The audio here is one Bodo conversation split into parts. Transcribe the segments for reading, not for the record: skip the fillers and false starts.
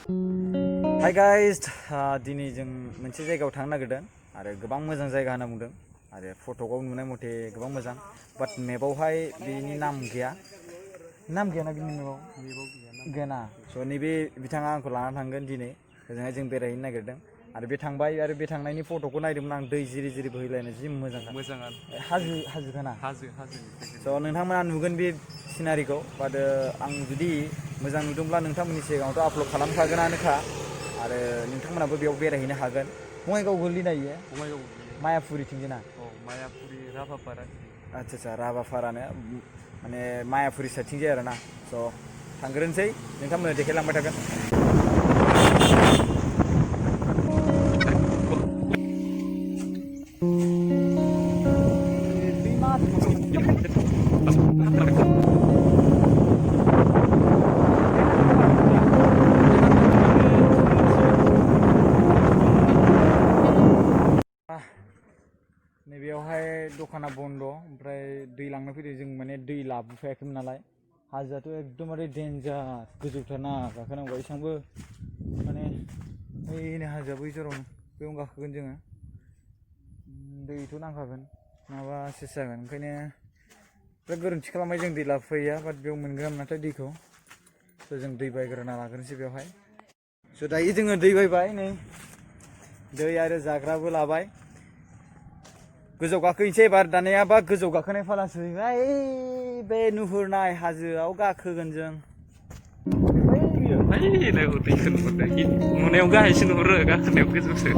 Hi guys, दिनै जों मोनसे जायगायाव थांनो नागिरदों आरो गोबां मोजां जायगा होनना बुंदों आरो फट'आव नुनाय मथे गोबां मोजां बाट मेपआवहाय बेनि नाम गैया ना बिनि मेपआव गैया ना स' नैबे बिथाङा आंखौ लाना थांगोन दिनै ओजोंहाय जों बेरायहैनो नागिरदों आरो बे थांबाय आरो बे थांनायनि फट'खौ नायदोंमोन आं दै जिरि जिरि बोहैलायनाय जि मोजाङानो हाजोखाना स' नोंथांमोना नुगोन बे सिनारिखौ बाट आं जुदि मोजां नुदोंब्ला नोंथांमोननि सिगाङावथ' आपल'ड खालामखागोनानोखा आरो नोंथांमोनाबो बेयाव बेरायहैनो हागोन बङाइगाव गोग्लैना इयो मायापुरिथिंजायना मायापुरि राभापारा आच्छा राभापारानो माने मायापुरि साइडथिंजाय आरोना स' थांग्रोनोसै नोंथांमोननो देखायलांबाय थागोन नैबेयावहाय दखाना बन्द ओमफ्राय दै लांनो फैदों जों माने दै लाबोफायाखैमोन नालाय हाजोआथ' एकदमबारे डेन्जार गोजौथारना गाखोनांगौ एसेबांबो माने ओइनो हाजोआ बै जरावनो बेयावनो गाखोगोन जोङो दैथ' नांखागोन नङाबा सेस जागोन ओंखायनो बिराद गोरोन्थि खालामबाय जों दै लाबोफायैया बाट बेयाव मोनगोन नाथाय दैखौ स' जों दै बायग्रोना लाग्रोनोसै बेवहाय स' दायो जोङो दै बायबाय नै दै आरो जाग्राबो लाबाय गोजौ गाखोनोसै एबार दानिया बा गोजौ गाखोनाय फाला सहैबाय बे नुहुरनाय हाजोआव गाखोगोन जों नुनायाव गाहायसो नुहुरो गाखोनायाव गोजौसो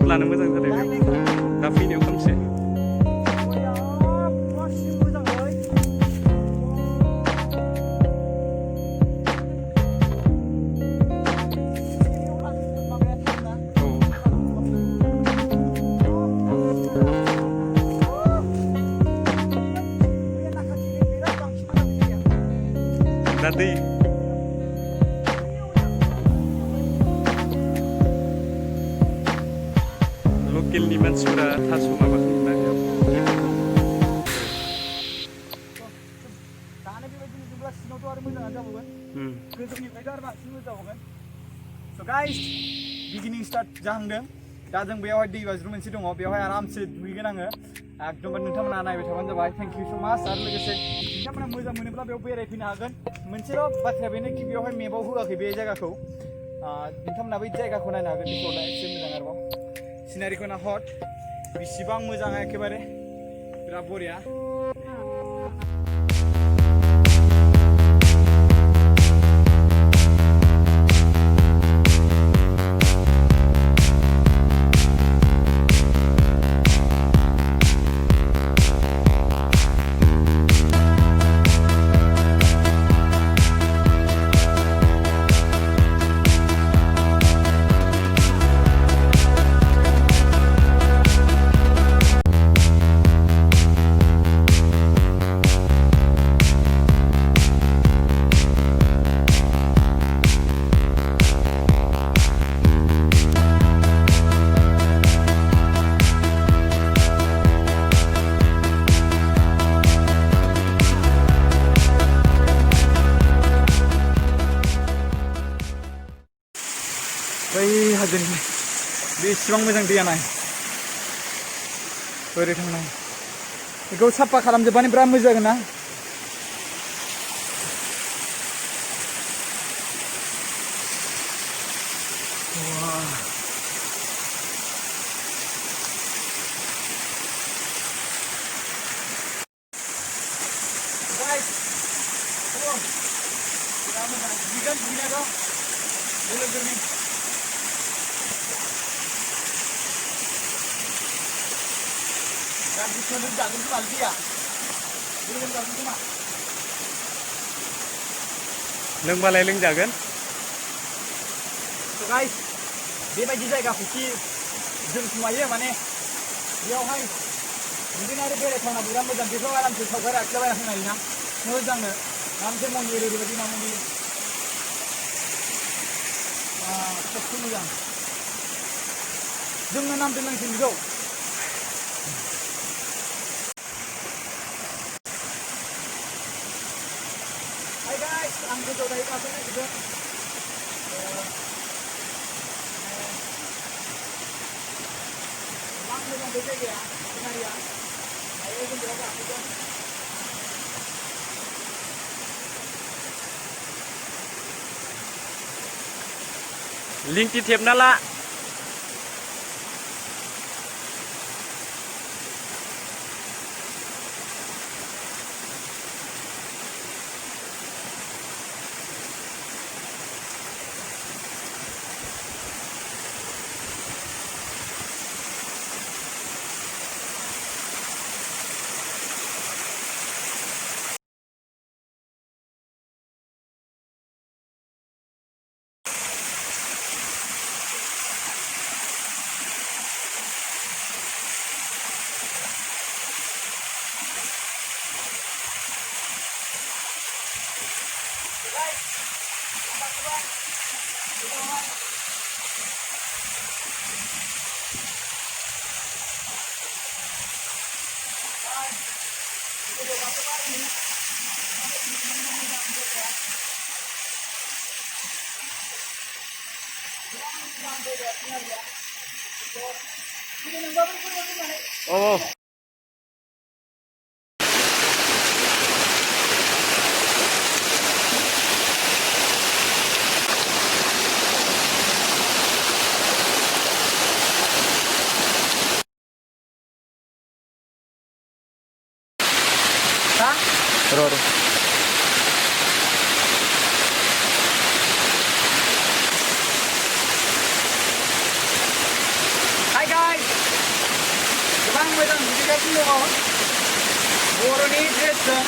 लानो मोजां जादों दा फैनायाव खनसे दा दै लकेलनि मानसिफोरा थास' माबाखौ नागिरो दानो बेबायदि नुदोंब्ला सिङावथ' आरो मोजाङानो जाबावगोन गोजौनिफ्रायथ' आरो बांसिन मोजां जाबावगोन स' गाइस बिगिनिं स्टार्ट जाहांदों दा जों बेयावहाय दै बाज्रुम मोनसे दङ बेवहाय आरामसे दुगैगोन आङो एकदमबारे नोंथांमोना नायबाय थाबानो जाबाय थेंक इउ स' माच आरो लोगोसे नोंथांमोना मोजां मोनोब्ला बेयाव बेरायफैनो हागोन मोनसेल' बाथ्राया बेनो कि बेवहाय मेपआव होआखै बे जायगाखौ नोंथांमोना बै जायगाखौ नायनो हागोन बेखौलाय एसे मोजां आरोबाव सिनारिखौ नाहर बेसेबां मोजां एखेबारे बिराद बरिया बै हाजोनिफ्राय बेसेबां मोजां दैया नाय ओरै थांनाय बेखौ साफा खालामजोबबानो बिराद मोजां जागोन ना लोंबालाय लोंजागोन गाइस बेबायदि जायगाखौखि जों समायो माने बेयावहाय बिदिनो आरो बेरायथावना बिराद मोजां बेखौ आरामसे सावगारि आखिलाबायना होनो हायोना मोजांनो मोनसे मन्दिर ओरैबायदि मा मन्दिर सबसे मोजां जोंनो नाम दोननांसिगोन बेखौ हाय गाइस आं गोजौआव दायो गाखोनो नागिरदों गोबां मोजां बे जायगाया सिनारिया दायो जों बेयाव गाखोगोन लिंकि थेबना ला Oh. Rồi. Hi guys, goबां मोजां नुगासिनो दङ बर'नि ड्रेसजों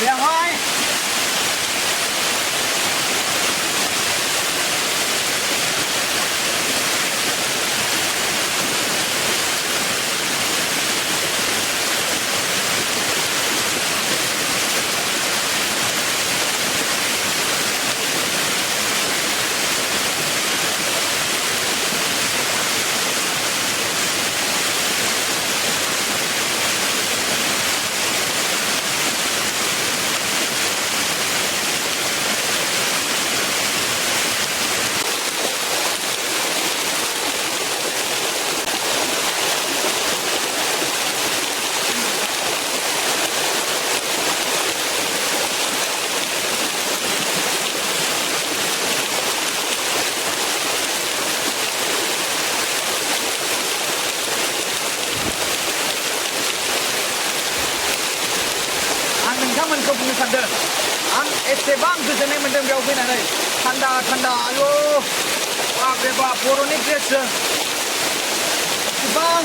बेवहाय नोंथांमोनखौ बुंनो सानदों आं एसेबां गोजोननाय मोन्दों बेयाव फैनानै थान्दा थान्दा आयौ बाप रे बाप बर'नि ड्रेसजों गोबां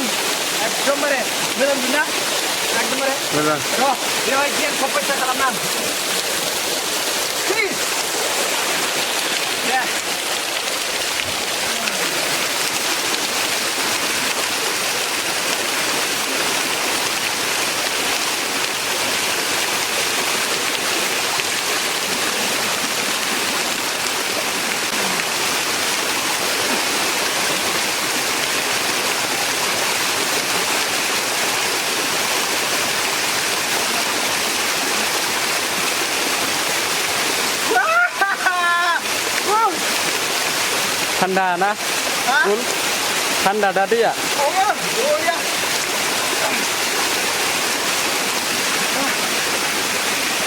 एकदमबारे मोजां नुना एकदमबारे मोजां र' बेवहाय गेम कम्पिउटार खालामनां प्लिज दे थान्दा ना फुल थान्दा दा दैया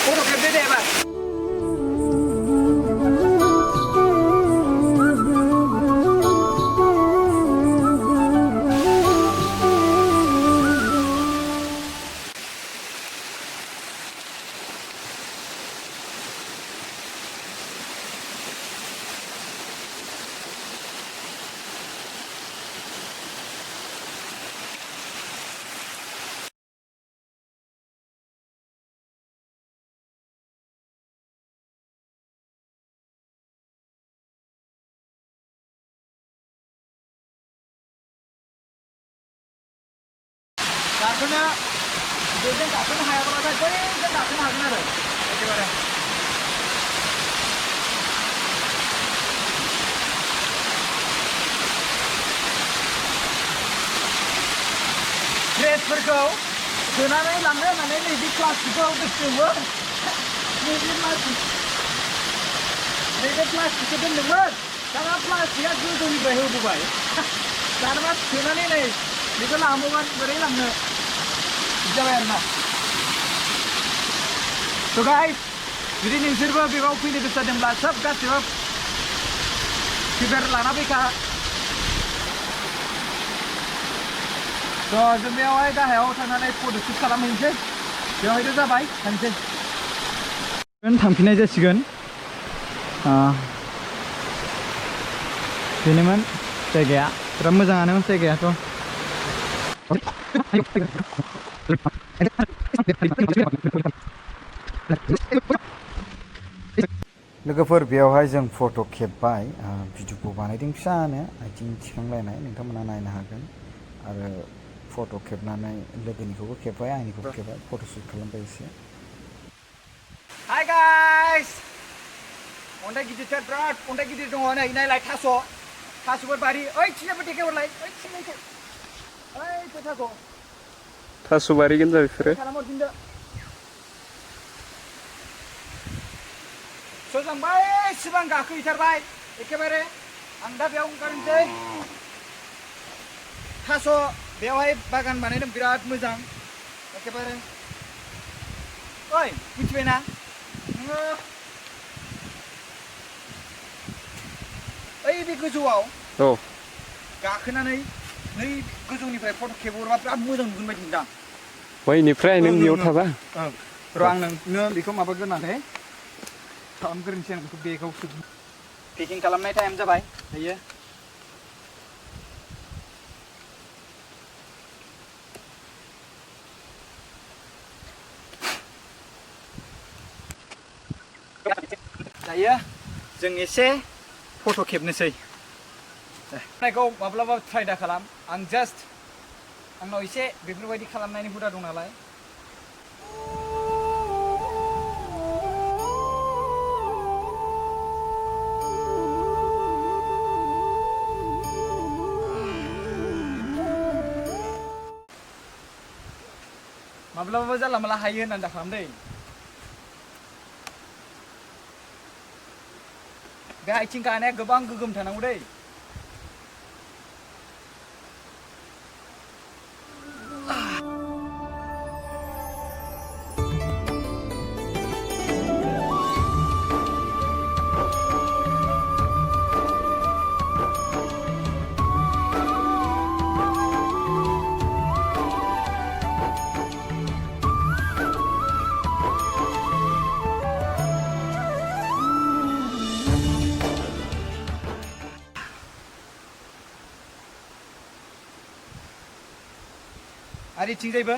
फट' खेबदो दे एबार गाखोनो बेजों गाखोनो हायाब्लाथाय बैजों गाखोनो हागोन आरो एखेबारे ड्रेसफोरखौ सोनानै लांनो होननानै नैबे प्लास्टिकखौ दोनदोंमोन नैबे प्लास्टिकखौ दोनदोंमोन दाना प्लास्टिकआ गोजौनिफ्राय होबोबाय दाना सोनानै नै बेखौ लांबावगोन बोरै लांनो बिदि जाबाय आरोना थ' गाइस जुदि नोंसोरबो बेयाव फैनो गोसो जादोंब्ला सोब गासिबो प्रिपेयार लाना फैखा थ' जों बेयावहाय गाहायाव थांनानै फट'शुट खालामहैनोसै बेवहायथ' जाबाय थांसै थांफिननाय जासिगोन बेनोमोन जायगाया बिराद मोजाङानोमोन जायगायाथ' लोगोफोर बेयावहाय जों फट' खेबबाय भिडिअखौ बानायदों फिसानो आथिं थिखांलायनाय नोंथांमोना नायनो हागोन आरो फट' खेबनानै लोगोनिखौबो खेबबाय आंनिखौबो खेबबाय फट'शुट खालामबाय एसे हाय गाइस अन्थाइ गिदिरथार बिराद अन्थाइ गिदिर दङ नै नायलाय थास'फोर बारि ओइ थिंजायबो देखायहरलाय ओइ थिंजायसो ओइ थास' बारिगोन जा बेफोरो खालामहरफिनदो सोरजोंबाय सिबां गाखोहैथारबाय एखेबारे आं दा बेयाव ओंखारनोसै थास' बेवहाय बागान बानायदों बिराद मोजां एखेबारे ओइ मिथिबायना नोङो ओइ बे गोजौआव गाखोनानै नै गोजौनिफ्राय फट' खेबहरबा बिराद मोजां नुगोन बायदि मोनदां बैनिफ्राय नों बेयाव थाबा र' आं नोंनो बेखौ माबाग्रोनानै खालामग्रोनोसै आं बेखौ बेगाव पेकिं खालामनाय टाइम जाबाय दायो दायो जों एसे फट' खेबनोसै नायखौ माब्लाबा ट्राइ दा खालाम आं जास्ट आंनाव एसे बेफोरबायदि खालामनायनि हुदा दं नालाय माब्लाबाबो जानला माला हायो होननानै दा खालामदै बे आथिं गानाया गोबां गोगोम थानांगौ दै आरो इथिंजायबो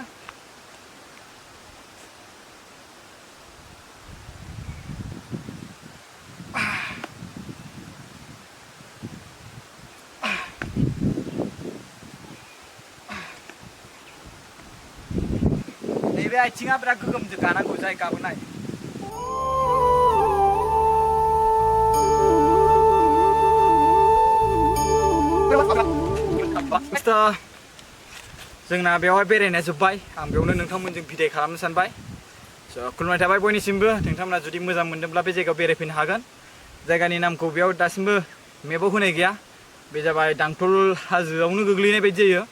नैबे आथिङा बिराद गोगोमजों गानांगौ जाय गाबोनाय जोंना बेवहाय बेरायनाया जोब्बाय आं बेयावनो नोंथांमोनजों बिदाय खालामनो सानबाय खुलुमनाय थाबाय बयनिसिमबो नोंथांमोना जुदि मोजां मोनदोंब्ला बे जायगायाव बेरायफैनो हागोन जायगानि नामखौ बेयाव दासिमबो मेपाव होनाय गैया बे जाबाय दांथल हाजोआवनो गोग्लैनाय बायदि जायो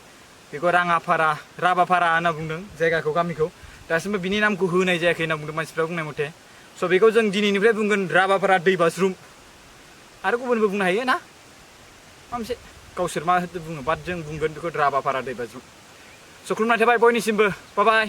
बेखौ राबाफारा होनना बुंदों जायगाखौ गामिखौ दासिमबो बिनि नामखौ होनाय जायाखै होनना बुंदों मानसिफ्रा बुंनाय मथे स' बेखौ जों दिनैनिफ्राय बुंगोन राबाफारा दैबाज्रुम आरो गुबुनबो बुंनो हायो ना माबा मोनसे गावसोर मा बुङो बाट जों बुंगोन बेखौ राबाफारा दैबाज्रुम स' खुलुमनाय थाबाय बयनिसिमबो बाय बाय